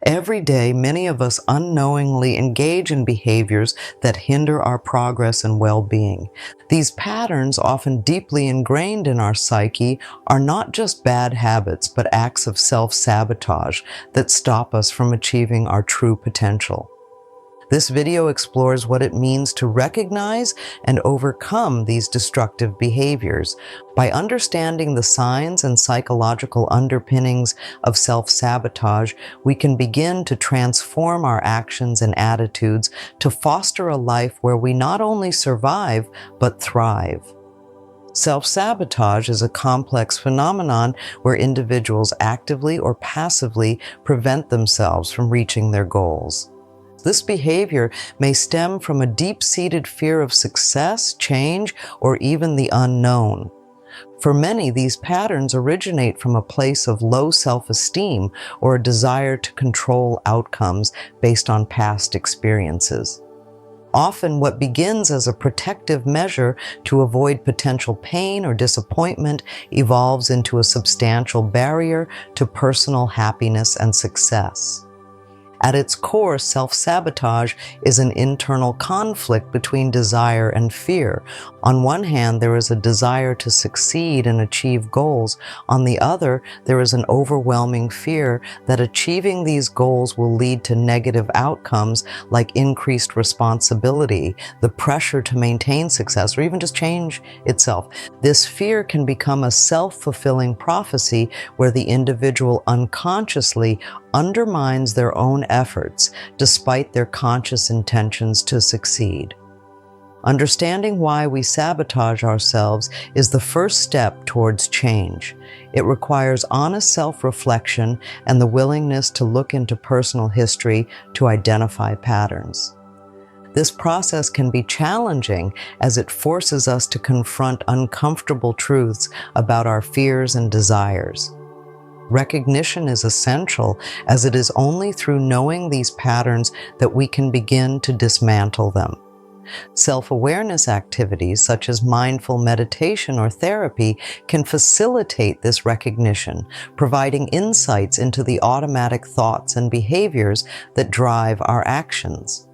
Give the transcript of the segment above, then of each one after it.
Every day, many of us unknowingly engage in behaviors that hinder our progress and well-being. These patterns, often deeply ingrained in our psyche, are not just bad habits, but acts of self-sabotage that stop us from achieving our true potential. This video explores what it means to recognize and overcome these destructive behaviors. By understanding the signs and psychological underpinnings of self-sabotage, we can begin to transform our actions and attitudes to foster a life where we not only survive, but thrive. Self-sabotage is a complex phenomenon where individuals actively or passively prevent themselves from reaching their goals. This behavior may stem from a deep-seated fear of success, change, or even the unknown. For many, these patterns originate from a place of low self-esteem or a desire to control outcomes based on past experiences. Often, what begins as a protective measure to avoid potential pain or disappointment evolves into a substantial barrier to personal happiness and success. At its core, self-sabotage is an internal conflict between desire and fear. On one hand, there is a desire to succeed and achieve goals. On the other, there is an overwhelming fear that achieving these goals will lead to negative outcomes like increased responsibility, the pressure to maintain success, or even just change itself. This fear can become a self-fulfilling prophecy where the individual unconsciously undermines their own efforts despite their conscious intentions to succeed. Understanding why we sabotage ourselves is the first step towards change. It requires honest self-reflection and the willingness to look into personal history to identify patterns. This process can be challenging as it forces us to confront uncomfortable truths about our fears and desires. Recognition is essential, as it is only through knowing these patterns that we can begin to dismantle them. Self-awareness activities such as mindful meditation or therapy can facilitate this recognition, providing insights into the automatic thoughts and behaviors that drive our actions.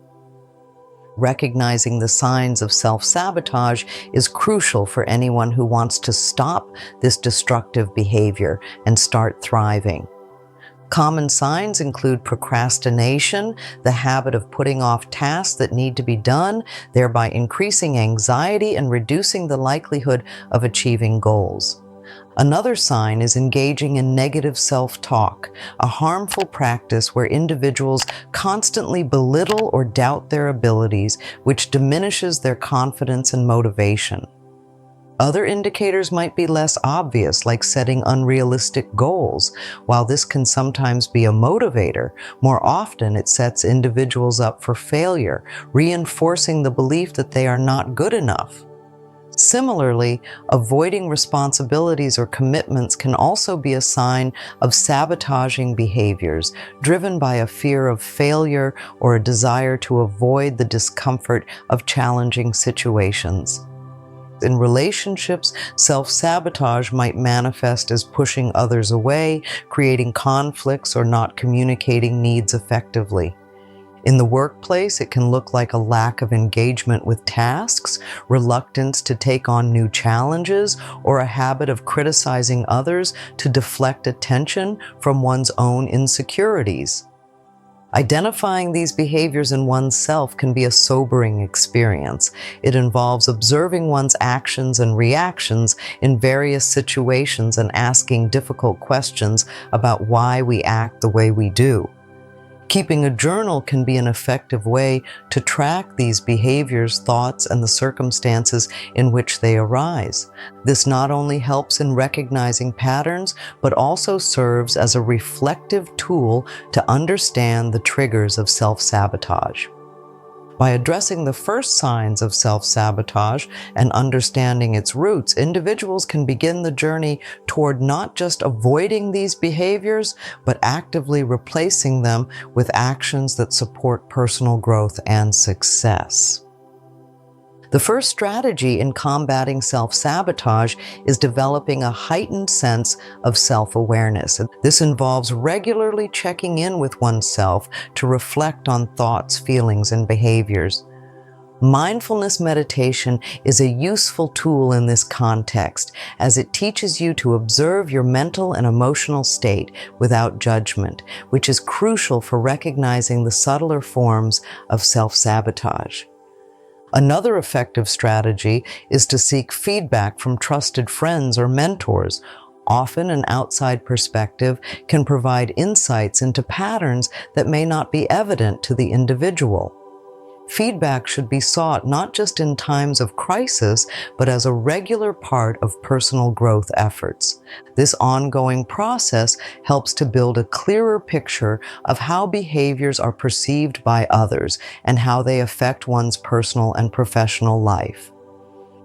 Recognizing the signs of self-sabotage is crucial for anyone who wants to stop this destructive behavior and start thriving. Common signs include procrastination, the habit of putting off tasks that need to be done, thereby increasing anxiety and reducing the likelihood of achieving goals. Another sign is engaging in negative self-talk, a harmful practice where individuals constantly belittle or doubt their abilities, which diminishes their confidence and motivation. Other indicators might be less obvious, like setting unrealistic goals. While this can sometimes be a motivator, more often it sets individuals up for failure, reinforcing the belief that they are not good enough. Similarly, avoiding responsibilities or commitments can also be a sign of sabotaging behaviors, driven by a fear of failure or a desire to avoid the discomfort of challenging situations. In relationships, self-sabotage might manifest as pushing others away, creating conflicts, or not communicating needs effectively. In the workplace, it can look like a lack of engagement with tasks, reluctance to take on new challenges, or a habit of criticizing others to deflect attention from one's own insecurities. Identifying these behaviors in oneself can be a sobering experience. It involves observing one's actions and reactions in various situations and asking difficult questions about why we act the way we do. Keeping a journal can be an effective way to track these behaviors, thoughts, and the circumstances in which they arise. This not only helps in recognizing patterns, but also serves as a reflective tool to understand the triggers of self-sabotage. By addressing the first signs of self-sabotage and understanding its roots, individuals can begin the journey toward not just avoiding these behaviors, but actively replacing them with actions that support personal growth and success. The first strategy in combating self-sabotage is developing a heightened sense of self-awareness. This involves regularly checking in with oneself to reflect on thoughts, feelings, and behaviors. Mindfulness meditation is a useful tool in this context, as it teaches you to observe your mental and emotional state without judgment, which is crucial for recognizing the subtler forms of self-sabotage. Another effective strategy is to seek feedback from trusted friends or mentors. Often an outside perspective can provide insights into patterns that may not be evident to the individual. Feedback should be sought not just in times of crisis, but as a regular part of personal growth efforts. This ongoing process helps to build a clearer picture of how behaviors are perceived by others and how they affect one's personal and professional life.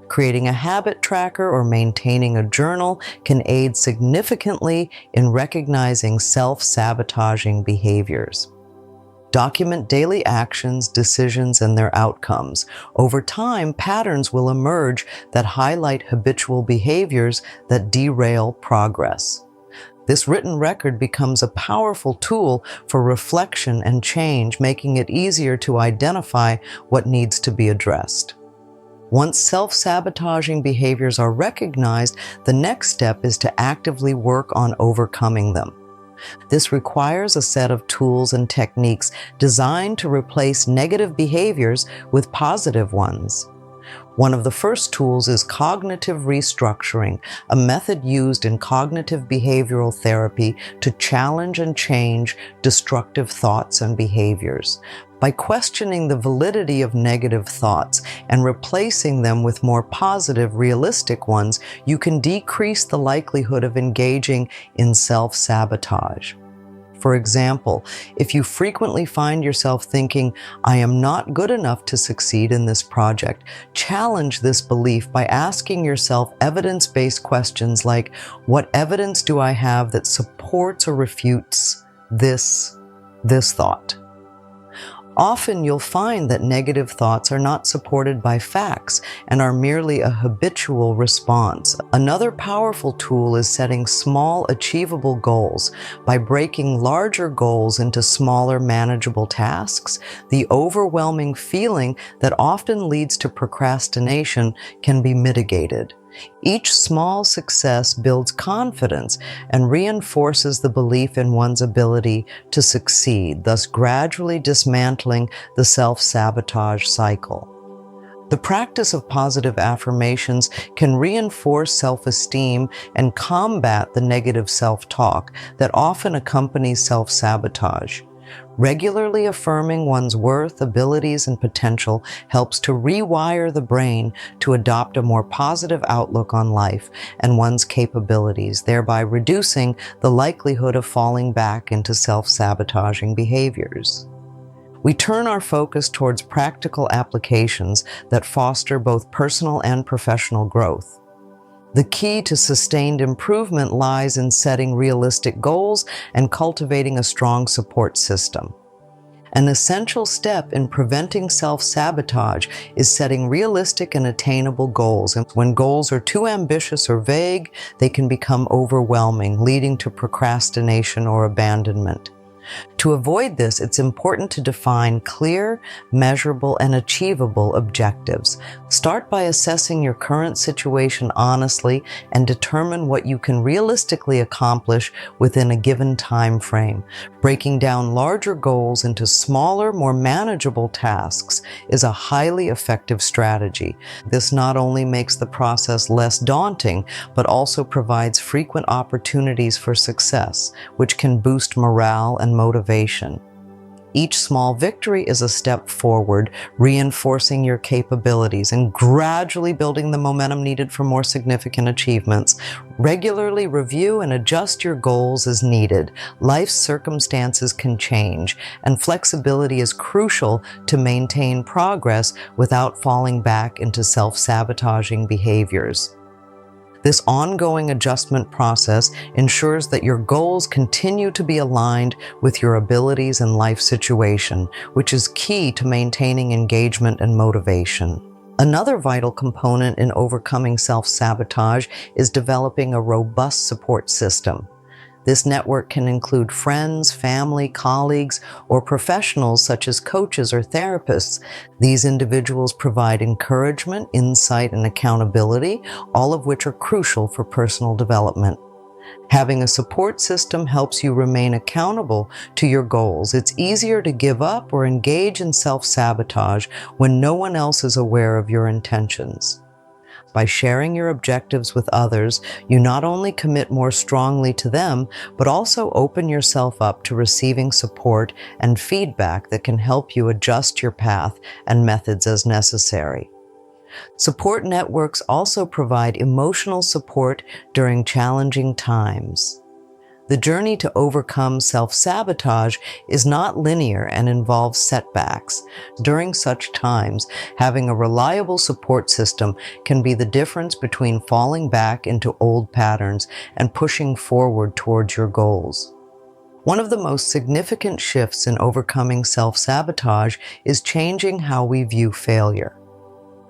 Creating a habit tracker or maintaining a journal can aid significantly in recognizing self-sabotaging behaviors. Document daily actions, decisions, and their outcomes. Over time, patterns will emerge that highlight habitual behaviors that derail progress. This written record becomes a powerful tool for reflection and change, making it easier to identify what needs to be addressed. Once self-sabotaging behaviors are recognized, the next step is to actively work on overcoming them. This requires a set of tools and techniques designed to replace negative behaviors with positive ones. One of the first tools is cognitive restructuring, a method used in cognitive behavioral therapy to challenge and change destructive thoughts and behaviors. By questioning the validity of negative thoughts and replacing them with more positive, realistic ones, you can decrease the likelihood of engaging in self-sabotage. For example, if you frequently find yourself thinking, "I am not good enough to succeed in this project," challenge this belief by asking yourself evidence-based questions like, "What evidence do I have that supports or refutes this thought?" Often you'll find that negative thoughts are not supported by facts and are merely a habitual response. Another powerful tool is setting small, achievable goals. By breaking larger goals into smaller, manageable tasks, the overwhelming feeling that often leads to procrastination can be mitigated. Each small success builds confidence and reinforces the belief in one's ability to succeed, thus gradually dismantling the self-sabotage cycle. The practice of positive affirmations can reinforce self-esteem and combat the negative self-talk that often accompanies self-sabotage. Regularly affirming one's worth, abilities, and potential helps to rewire the brain to adopt a more positive outlook on life and one's capabilities, thereby reducing the likelihood of falling back into self-sabotaging behaviors. We turn our focus towards practical applications that foster both personal and professional growth. The key to sustained improvement lies in setting realistic goals and cultivating a strong support system. An essential step in preventing self-sabotage is setting realistic and attainable goals. And when goals are too ambitious or vague, they can become overwhelming, leading to procrastination or abandonment. To avoid this, it's important to define clear, measurable, and achievable objectives. Start by assessing your current situation honestly and determine what you can realistically accomplish within a given time frame. Breaking down larger goals into smaller, more manageable tasks is a highly effective strategy. This not only makes the process less daunting, but also provides frequent opportunities for success, which can boost morale and motivation. Each small victory is a step forward, reinforcing your capabilities and gradually building the momentum needed for more significant achievements. Regularly review and adjust your goals as needed. Life's circumstances can change, and flexibility is crucial to maintain progress without falling back into self-sabotaging behaviors. This ongoing adjustment process ensures that your goals continue to be aligned with your abilities and life situation, which is key to maintaining engagement and motivation. Another vital component in overcoming self-sabotage is developing a robust support system. This network can include friends, family, colleagues, or professionals such as coaches or therapists. These individuals provide encouragement, insight, and accountability, all of which are crucial for personal development. Having a support system helps you remain accountable to your goals. It's easier to give up or engage in self-sabotage when no one else is aware of your intentions. By sharing your objectives with others, you not only commit more strongly to them, but also open yourself up to receiving support and feedback that can help you adjust your path and methods as necessary. Support networks also provide emotional support during challenging times. The journey to overcome self-sabotage is not linear and involves setbacks. During such times, having a reliable support system can be the difference between falling back into old patterns and pushing forward towards your goals. One of the most significant shifts in overcoming self-sabotage is changing how we view failure.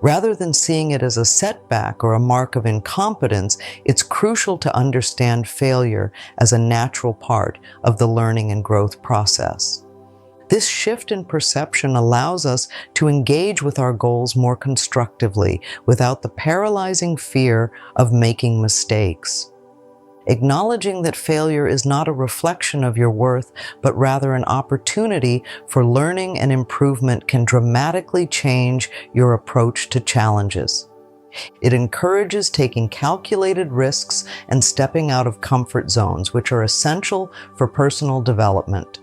Rather than seeing it as a setback or a mark of incompetence, it's crucial to understand failure as a natural part of the learning and growth process. This shift in perception allows us to engage with our goals more constructively without the paralyzing fear of making mistakes. Acknowledging that failure is not a reflection of your worth, but rather an opportunity for learning and improvement can dramatically change your approach to challenges. It encourages taking calculated risks and stepping out of comfort zones, which are essential for personal development.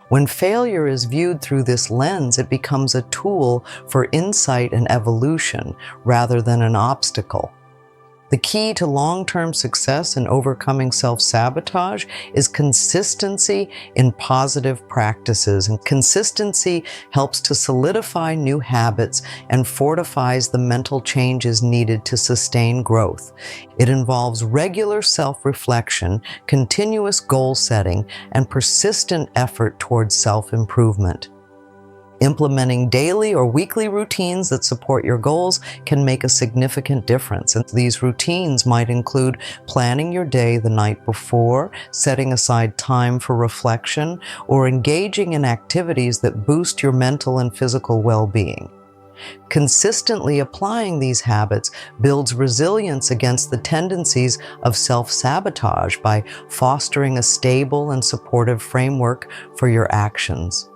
When failure is viewed through this lens, it becomes a tool for insight and evolution rather than an obstacle. The key to long-term success in overcoming self-sabotage is consistency in positive practices, and consistency helps to solidify new habits and fortifies the mental changes needed to sustain growth. It involves regular self-reflection, continuous goal setting, and persistent effort towards self-improvement. Implementing daily or weekly routines that support your goals can make a significant difference. And these routines might include planning your day the night before, setting aside time for reflection, or engaging in activities that boost your mental and physical well-being. Consistently applying these habits builds resilience against the tendencies of self-sabotage by fostering a stable and supportive framework for your actions.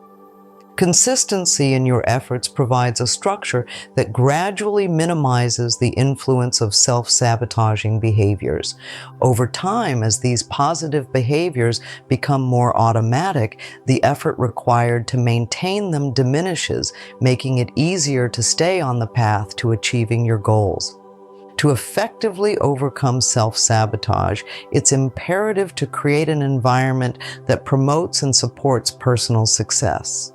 Consistency in your efforts provides a structure that gradually minimizes the influence of self-sabotaging behaviors. Over time, as these positive behaviors become more automatic, the effort required to maintain them diminishes, making it easier to stay on the path to achieving your goals. To effectively overcome self-sabotage, it's imperative to create an environment that promotes and supports personal success.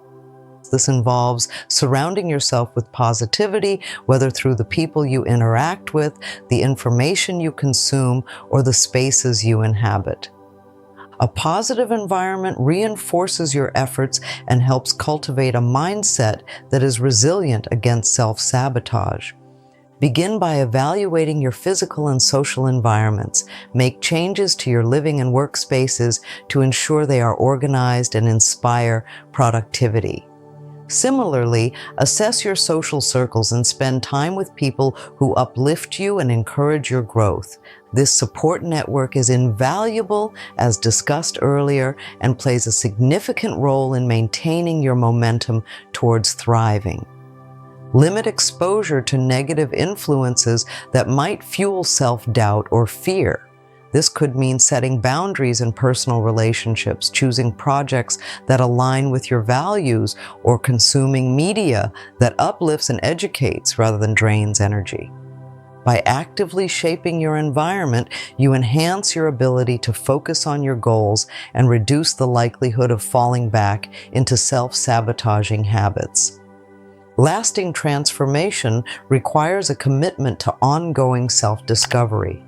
This involves surrounding yourself with positivity, whether through the people you interact with, the information you consume, or the spaces you inhabit. A positive environment reinforces your efforts and helps cultivate a mindset that is resilient against self-sabotage. Begin by evaluating your physical and social environments. Make changes to your living and work spaces to ensure they are organized and inspire productivity. Similarly, assess your social circles and spend time with people who uplift you and encourage your growth. This support network is invaluable, as discussed earlier, and plays a significant role in maintaining your momentum towards thriving. Limit exposure to negative influences that might fuel self-doubt or fear. This could mean setting boundaries in personal relationships, choosing projects that align with your values, or consuming media that uplifts and educates rather than drains energy. By actively shaping your environment, you enhance your ability to focus on your goals and reduce the likelihood of falling back into self-sabotaging habits. Lasting transformation requires a commitment to ongoing self-discovery.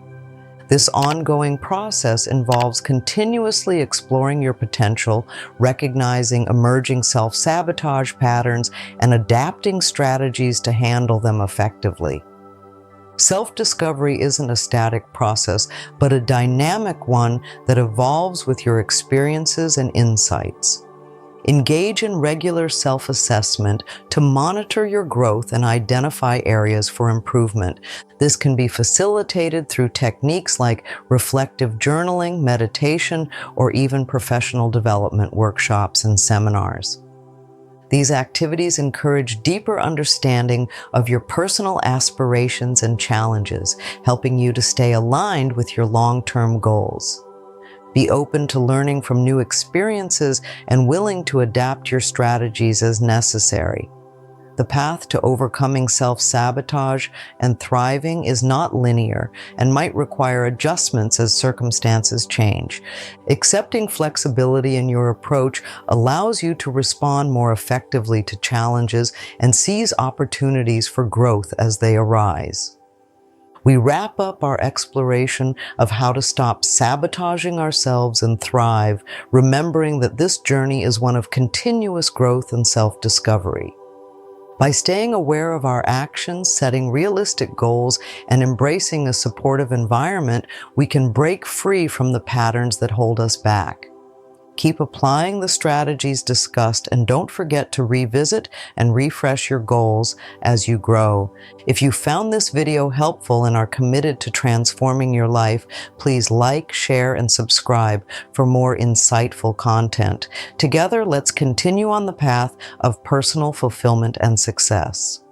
This ongoing process involves continuously exploring your potential, recognizing emerging self-sabotage patterns, and adapting strategies to handle them effectively. Self-discovery isn't a static process, but a dynamic one that evolves with your experiences and insights. Engage in regular self-assessment to monitor your growth and identify areas for improvement. This can be facilitated through techniques like reflective journaling, meditation, or even professional development workshops and seminars. These activities encourage deeper understanding of your personal aspirations and challenges, helping you to stay aligned with your long-term goals. Be open to learning from new experiences and willing to adapt your strategies as necessary. The path to overcoming self-sabotage and thriving is not linear and might require adjustments as circumstances change. Accepting flexibility in your approach allows you to respond more effectively to challenges and seize opportunities for growth as they arise. We wrap up our exploration of how to stop sabotaging ourselves and thrive, remembering that this journey is one of continuous growth and self-discovery. By staying aware of our actions, setting realistic goals, and embracing a supportive environment, we can break free from the patterns that hold us back. Keep applying the strategies discussed and don't forget to revisit and refresh your goals as you grow. If you found this video helpful and are committed to transforming your life, please like, share, and subscribe for more insightful content. Together, let's continue on the path of personal fulfillment and success.